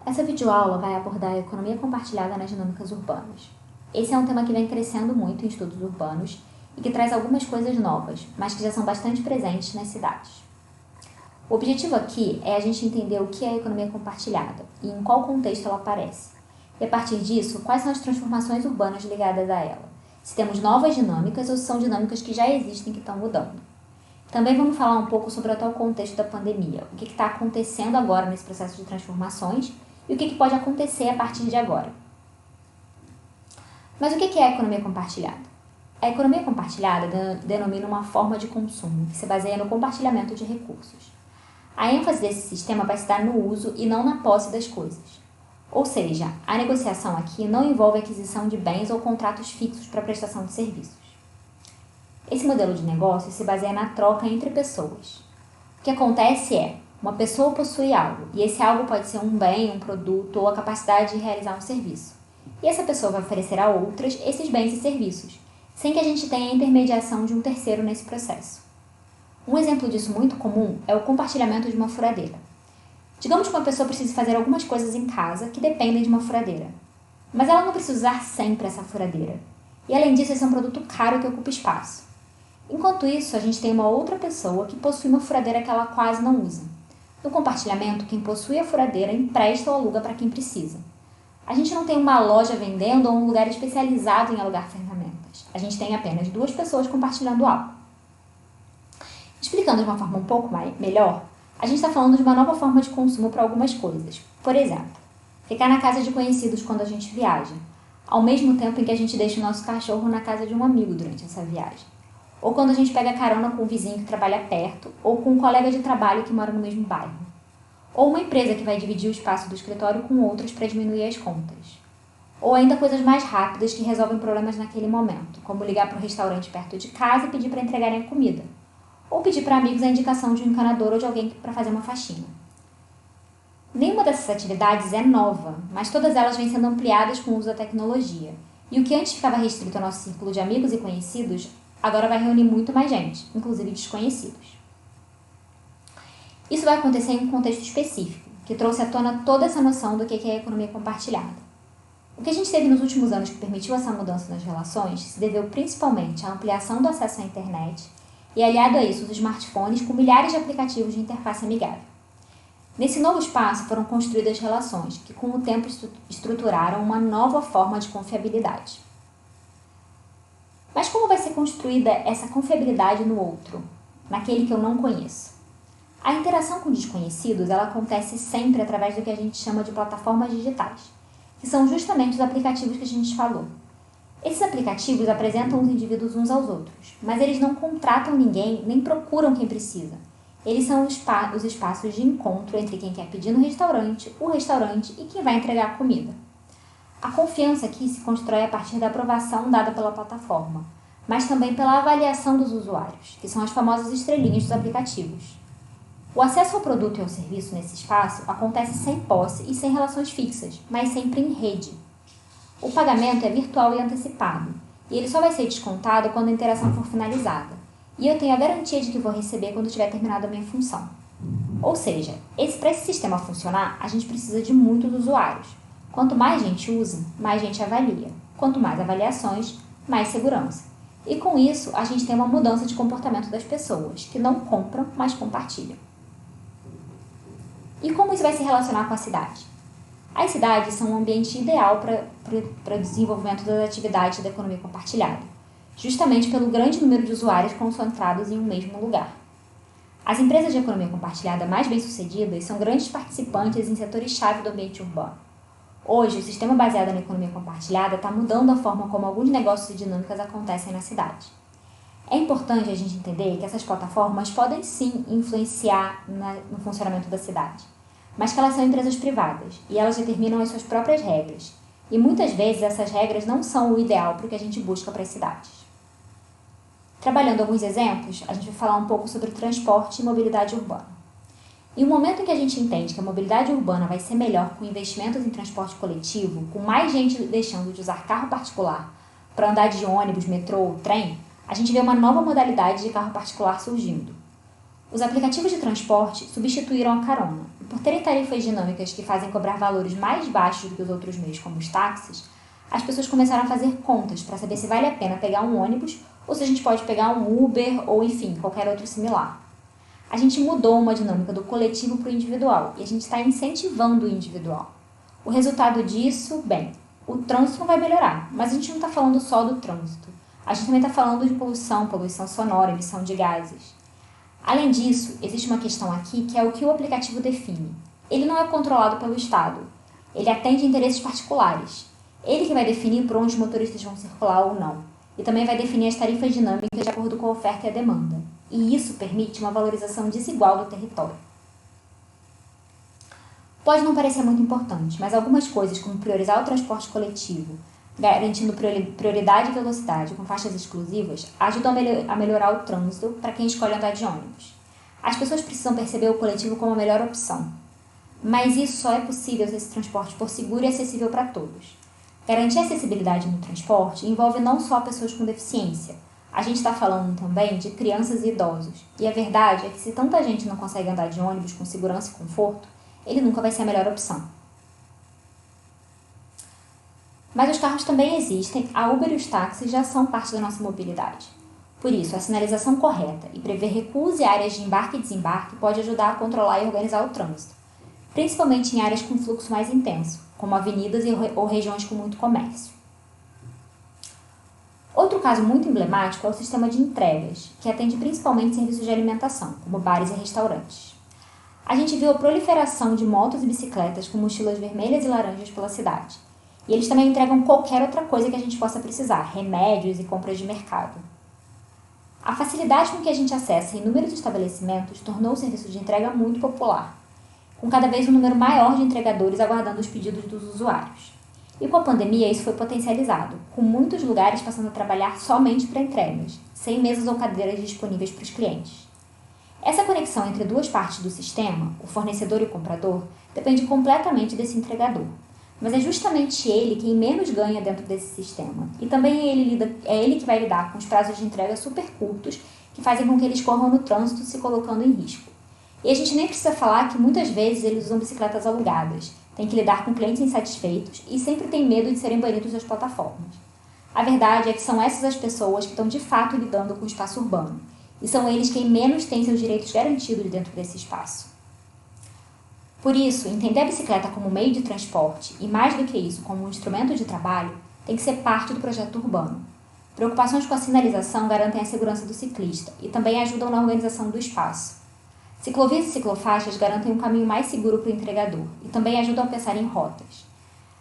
Essa videoaula vai abordar a economia compartilhada nas dinâmicas urbanas. Esse é um tema que vem crescendo muito em estudos urbanos e que traz algumas coisas novas, mas que já são bastante presentes nas cidades. O objetivo aqui é a gente entender o que é a economia compartilhada e em qual contexto ela aparece. E a partir disso, quais são as transformações urbanas ligadas a ela? Se temos novas dinâmicas ou se são dinâmicas que já existem que estão mudando. Também vamos falar um pouco sobre o atual contexto da pandemia, o que está acontecendo agora nesse processo de transformações e o que pode acontecer a partir de agora. Mas o que é a economia compartilhada? A economia compartilhada denomina uma forma de consumo que se baseia no compartilhamento de recursos. A ênfase desse sistema vai se dar no uso e não na posse das coisas. Ou seja, a negociação aqui não envolve aquisição de bens ou contratos fixos para prestação de serviços. Esse modelo de negócio se baseia na troca entre pessoas. O que acontece é, uma pessoa possui algo, e esse algo pode ser um bem, um produto ou a capacidade de realizar um serviço. E essa pessoa vai oferecer a outras esses bens e serviços, sem que a gente tenha a intermediação de um terceiro nesse processo. Um exemplo disso muito comum é o compartilhamento de uma furadeira. Digamos que uma pessoa precise fazer algumas coisas em casa que dependem de uma furadeira. Mas ela não precisa usar sempre essa furadeira. E além disso, esse é um produto caro que ocupa espaço. Enquanto isso, a gente tem uma outra pessoa que possui uma furadeira que ela quase não usa. No compartilhamento, quem possui a furadeira empresta ou aluga para quem precisa. A gente não tem uma loja vendendo ou um lugar especializado em alugar ferramentas. A gente tem apenas duas pessoas compartilhando algo. Explicando de uma forma um pouco melhor, a gente está falando de uma nova forma de consumo para algumas coisas. Por exemplo, ficar na casa de conhecidos quando a gente viaja, ao mesmo tempo em que a gente deixa o nosso cachorro na casa de um amigo durante essa viagem. Ou quando a gente pega carona com um vizinho que trabalha perto, ou com um colega de trabalho que mora no mesmo bairro. Ou uma empresa que vai dividir o espaço do escritório com outras para diminuir as contas. Ou ainda coisas mais rápidas que resolvem problemas naquele momento, como ligar para o restaurante perto de casa e pedir para entregarem a comida. Ou pedir para amigos a indicação de um encanador ou de alguém para fazer uma faxina. Nenhuma dessas atividades é nova, mas todas elas vêm sendo ampliadas com o uso da tecnologia. E o que antes ficava restrito ao nosso círculo de amigos e conhecidos, agora vai reunir muito mais gente, inclusive desconhecidos. Isso vai acontecer em um contexto específico, que trouxe à tona toda essa noção do que é a economia compartilhada. O que a gente teve nos últimos anos que permitiu essa mudança nas relações se deveu principalmente à ampliação do acesso à internet e, aliado a isso, os smartphones com milhares de aplicativos de interface amigável. Nesse novo espaço foram construídas relações que, com o tempo, estruturaram uma nova forma de confiabilidade. Mas como vai ser construída essa confiabilidade no outro, naquele que eu não conheço? A interação com desconhecidos ela acontece sempre através do que a gente chama de plataformas digitais, que são justamente os aplicativos que a gente falou. Esses aplicativos apresentam os indivíduos uns aos outros, mas eles não contratam ninguém nem procuram quem precisa. Eles são os espaços de encontro entre quem quer pedir no restaurante, o restaurante e quem vai entregar a comida. A confiança aqui se constrói a partir da aprovação dada pela plataforma, mas também pela avaliação dos usuários, que são as famosas estrelinhas dos aplicativos. O acesso ao produto e ao serviço nesse espaço acontece sem posse e sem relações fixas, mas sempre em rede. O pagamento é virtual e antecipado, e ele só vai ser descontado quando a interação for finalizada, e eu tenho a garantia de que vou receber quando tiver terminado a minha função. Ou seja, para esse sistema funcionar, a gente precisa de muitos usuários. Quanto mais gente usa, mais gente avalia. Quanto mais avaliações, mais segurança. E com isso, a gente tem uma mudança de comportamento das pessoas, que não compram, mas compartilham. E como isso vai se relacionar com a cidade? As cidades são um ambiente ideal para o desenvolvimento das atividades da economia compartilhada, justamente pelo grande número de usuários concentrados em um mesmo lugar. As empresas de economia compartilhada mais bem-sucedidas são grandes participantes em setores-chave do ambiente urbano. Hoje, o sistema baseado na economia compartilhada está mudando a forma como alguns negócios e dinâmicas acontecem na cidade. É importante a gente entender que essas plataformas podem sim influenciar no funcionamento da cidade, mas que elas são empresas privadas e elas determinam as suas próprias regras. E muitas vezes essas regras não são o ideal para o que a gente busca para as cidades. Trabalhando alguns exemplos, a gente vai falar um pouco sobre transporte e mobilidade urbana. Em um momento em que a gente entende que a mobilidade urbana vai ser melhor com investimentos em transporte coletivo, com mais gente deixando de usar carro particular para andar de ônibus, metrô ou trem, a gente vê uma nova modalidade de carro particular surgindo. Os aplicativos de transporte substituíram a carona, e por terem tarifas dinâmicas que fazem cobrar valores mais baixos do que os outros meios, como os táxis, as pessoas começaram a fazer contas para saber se vale a pena pegar um ônibus ou se a gente pode pegar um Uber ou, enfim, qualquer outro similar. A gente mudou uma dinâmica do coletivo para o individual e a gente está incentivando o individual. O resultado disso, bem, o trânsito não vai melhorar, mas a gente não está falando só do trânsito. A gente também está falando de poluição sonora, emissão de gases. Além disso, existe uma questão aqui que é o que o aplicativo define. Ele não é controlado pelo Estado. Ele atende interesses particulares. Ele que vai definir por onde os motoristas vão circular ou não. E também vai definir as tarifas dinâmicas de acordo com a oferta e a demanda. E isso permite uma valorização desigual do território. Pode não parecer muito importante, mas algumas coisas, como priorizar o transporte coletivo, garantindo prioridade e velocidade com faixas exclusivas, ajudam a melhorar o trânsito para quem escolhe andar de ônibus. As pessoas precisam perceber o coletivo como a melhor opção. Mas isso só é possível se esse transporte for seguro e acessível para todos. Garantir acessibilidade no transporte envolve não só pessoas com deficiência. A gente está falando também de crianças e idosos. E a verdade é que se tanta gente não consegue andar de ônibus com segurança e conforto, ele nunca vai ser a melhor opção. Mas os carros também existem, a Uber e os táxis já são parte da nossa mobilidade. Por isso, a sinalização correta e prever recuos e áreas de embarque e desembarque pode ajudar a controlar e organizar o trânsito, principalmente em áreas com fluxo mais intenso, como avenidas ou regiões com muito comércio. Outro caso muito emblemático é o sistema de entregas, que atende principalmente serviços de alimentação, como bares e restaurantes. A gente viu a proliferação de motos e bicicletas com mochilas vermelhas e laranjas pela cidade. E eles também entregam qualquer outra coisa que a gente possa precisar, remédios e compras de mercado. A facilidade com que a gente acessa inúmeros estabelecimentos tornou o serviço de entrega muito popular, com cada vez um número maior de entregadores aguardando os pedidos dos usuários. E com a pandemia isso foi potencializado, com muitos lugares passando a trabalhar somente para entregas, sem mesas ou cadeiras disponíveis para os clientes. Essa conexão entre duas partes do sistema, o fornecedor e o comprador, depende completamente desse entregador. Mas é justamente ele quem menos ganha dentro desse sistema. E também é ele que vai lidar com os prazos de entrega super curtos, que fazem com que eles corram no trânsito se colocando em risco. E a gente nem precisa falar que muitas vezes eles usam bicicletas alugadas, têm que lidar com clientes insatisfeitos e sempre têm medo de serem banidos das plataformas. A verdade é que são essas as pessoas que estão de fato lidando com o espaço urbano. E são eles quem menos têm seus direitos garantidos dentro desse espaço. Por isso, entender a bicicleta como meio de transporte e, mais do que isso, como um instrumento de trabalho, tem que ser parte do projeto urbano. Preocupações com a sinalização garantem a segurança do ciclista e também ajudam na organização do espaço. Ciclovias e ciclofaixas garantem um caminho mais seguro para o entregador e também ajudam a pensar em rotas.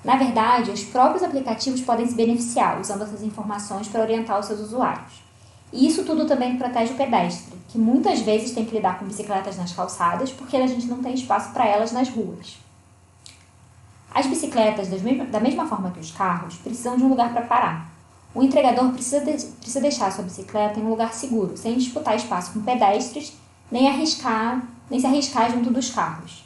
Na verdade, os próprios aplicativos podem se beneficiar usando essas informações para orientar os seus usuários. E isso tudo também protege o pedestre, que muitas vezes tem que lidar com bicicletas nas calçadas porque a gente não tem espaço para elas nas ruas. As bicicletas, da mesma forma que os carros, precisam de um lugar para parar. O entregador precisa deixar a sua bicicleta em um lugar seguro, sem disputar espaço com pedestres, nem se arriscar junto dos carros.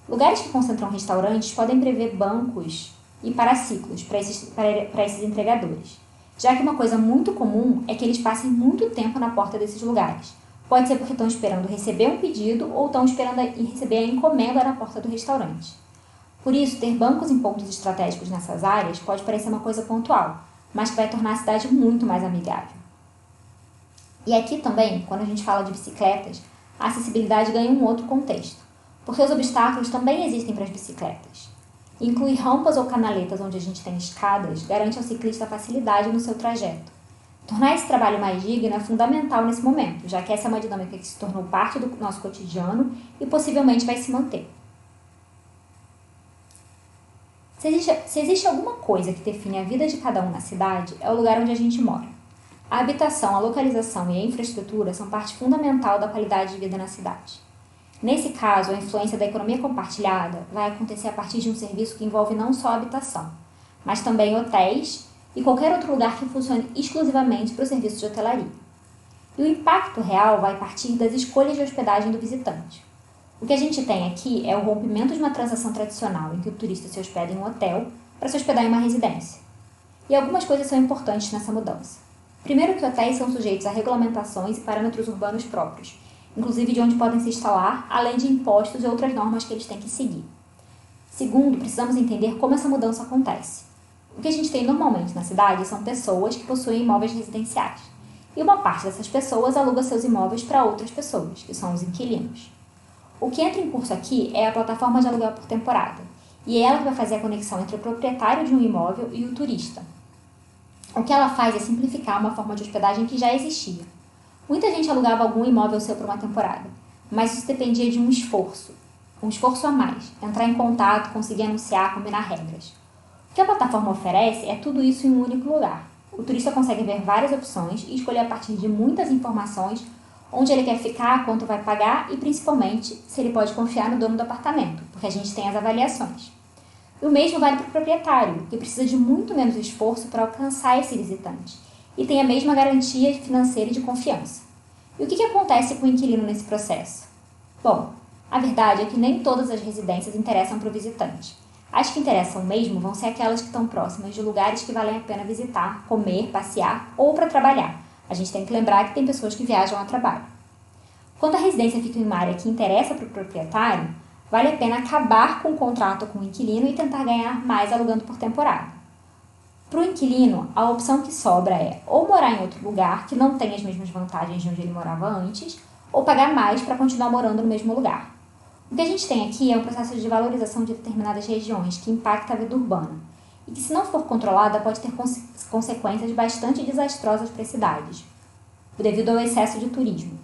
Lugares que concentram restaurantes podem prever bancos e paraciclos para esses entregadores, já que uma coisa muito comum é que eles passem muito tempo na porta desses lugares. Pode ser porque estão esperando receber um pedido ou estão esperando receber a encomenda na porta do restaurante. Por isso, ter bancos em pontos estratégicos nessas áreas pode parecer uma coisa pontual, mas que vai tornar a cidade muito mais amigável. E aqui também, quando a gente fala de bicicletas, a acessibilidade ganha um outro contexto, porque os obstáculos também existem para as bicicletas. Incluir rampas ou canaletas onde a gente tem escadas garante ao ciclista facilidade no seu trajeto. Tornar esse trabalho mais digno é fundamental nesse momento, já que essa é uma dinâmica que se tornou parte do nosso cotidiano e possivelmente vai se manter. Se existe alguma coisa que define a vida de cada um na cidade, é o lugar onde a gente mora. A habitação, a localização e a infraestrutura são parte fundamental da qualidade de vida na cidade. Nesse caso, a influência da economia compartilhada vai acontecer a partir de um serviço que envolve não só a habitação, mas também hotéis e qualquer outro lugar que funcione exclusivamente para o serviço de hotelaria. E o impacto real vai partir das escolhas de hospedagem do visitante. O que a gente tem aqui é o rompimento de uma transação tradicional em que o turista se hospeda em um hotel para se hospedar em uma residência. E algumas coisas são importantes nessa mudança. Primeiro que hotéis são sujeitos a regulamentações e parâmetros urbanos próprios, inclusive de onde podem se instalar, além de impostos e outras normas que eles têm que seguir. Segundo, precisamos entender como essa mudança acontece. O que a gente tem normalmente na cidade são pessoas que possuem imóveis residenciais, e uma parte dessas pessoas aluga seus imóveis para outras pessoas, que são os inquilinos. O que entra em curso aqui é a plataforma de aluguel por temporada, e é ela que vai fazer a conexão entre o proprietário de um imóvel e o turista. O que ela faz é simplificar uma forma de hospedagem que já existia. Muita gente alugava algum imóvel seu por uma temporada, mas isso dependia de um esforço a mais, entrar em contato, conseguir anunciar, combinar regras. O que a plataforma oferece é tudo isso em um único lugar. O turista consegue ver várias opções e escolher a partir de muitas informações onde ele quer ficar, quanto vai pagar e, principalmente, se ele pode confiar no dono do apartamento, porque a gente tem as avaliações. E o mesmo vale para o proprietário, que precisa de muito menos esforço para alcançar esse visitante e tem a mesma garantia financeira e de confiança. E o que acontece com o inquilino nesse processo? Bom, a verdade é que nem todas as residências interessam para o visitante. As que interessam mesmo vão ser aquelas que estão próximas de lugares que valem a pena visitar, comer, passear ou para trabalhar. A gente tem que lembrar que tem pessoas que viajam a trabalho. Quando a residência fica em uma área que interessa para o proprietário, vale a pena acabar com o contrato com o inquilino e tentar ganhar mais alugando por temporada. Para o inquilino, a opção que sobra é ou morar em outro lugar que não tem as mesmas vantagens de onde ele morava antes, ou pagar mais para continuar morando no mesmo lugar. O que a gente tem aqui é um processo de valorização de determinadas regiões que impacta a vida urbana e que, se não for controlada, pode ter consequências bastante desastrosas para as cidades, devido ao excesso de turismo.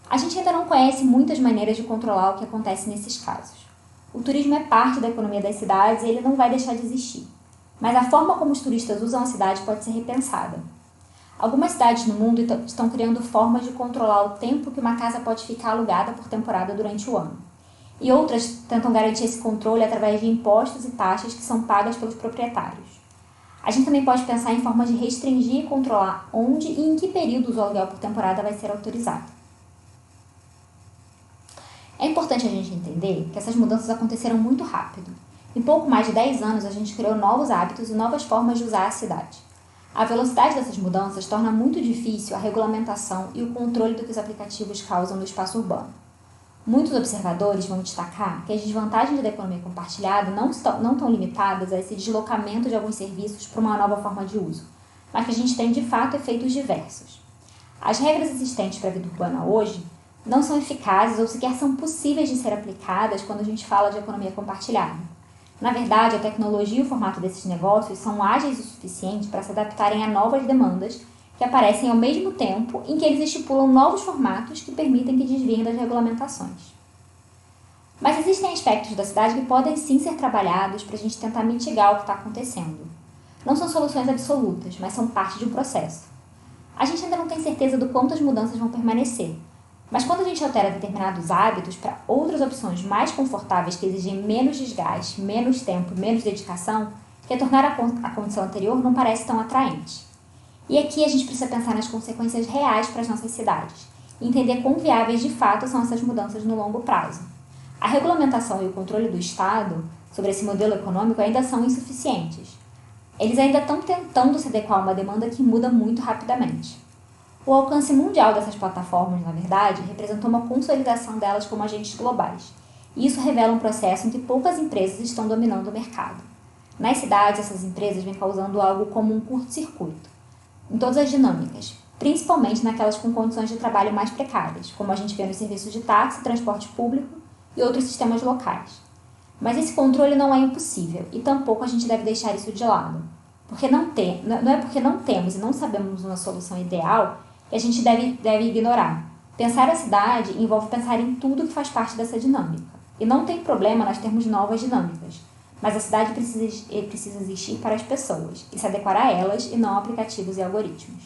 A gente ainda não conhece muitas maneiras de controlar o que acontece nesses casos. O turismo é parte da economia das cidades e ele não vai deixar de existir, mas a forma como os turistas usam a cidade pode ser repensada. Algumas cidades no mundo estão criando formas de controlar o tempo que uma casa pode ficar alugada por temporada durante o ano. E outras tentam garantir esse controle através de impostos e taxas que são pagas pelos proprietários. A gente também pode pensar em formas de restringir e controlar onde e em que períodos o aluguel por temporada vai ser autorizado. É importante a gente entender que essas mudanças aconteceram muito rápido. Em pouco mais de 10 anos, a gente criou novos hábitos e novas formas de usar a cidade. A velocidade dessas mudanças torna muito difícil a regulamentação e o controle do que os aplicativos causam no espaço urbano. Muitos observadores vão destacar que as desvantagens da economia compartilhada não estão limitadas a esse deslocamento de alguns serviços para uma nova forma de uso, mas que a gente tem de fato efeitos diversos. As regras existentes para a vida urbana hoje não são eficazes ou sequer são possíveis de ser aplicadas quando a gente fala de economia compartilhada. Na verdade, a tecnologia e o formato desses negócios são ágeis o suficiente para se adaptarem a novas demandas que aparecem ao mesmo tempo em que eles estipulam novos formatos que permitem que desviem das regulamentações. Mas existem aspectos da cidade que podem sim ser trabalhados para a gente tentar mitigar o que está acontecendo. Não são soluções absolutas, mas são parte de um processo. A gente ainda não tem certeza do quanto as mudanças vão permanecer, mas quando a gente altera determinados hábitos para outras opções mais confortáveis que exigem menos desgaste, menos tempo e menos dedicação, retornar à condição anterior não parece tão atraente. E aqui a gente precisa pensar nas consequências reais para as nossas cidades e entender quão viáveis de fato são essas mudanças no longo prazo. A regulamentação e o controle do Estado sobre esse modelo econômico ainda são insuficientes. Eles ainda estão tentando se adequar a uma demanda que muda muito rapidamente. O alcance mundial dessas plataformas, na verdade, representou uma consolidação delas como agentes globais, e isso revela um processo em que poucas empresas estão dominando o mercado. Nas cidades, essas empresas vêm causando algo como um curto-circuito, em todas as dinâmicas, principalmente naquelas com condições de trabalho mais precárias, como a gente vê nos serviços de táxi, transporte público e outros sistemas locais. Mas esse controle não é impossível, e tampouco a gente deve deixar isso de lado. Não é porque não temos e não sabemos uma solução ideal que a gente deve ignorar. Pensar a cidade envolve pensar em tudo que faz parte dessa dinâmica. E não tem problema nós termos novas dinâmicas, mas a cidade precisa existir para as pessoas e se adequar a elas e não a aplicativos e algoritmos.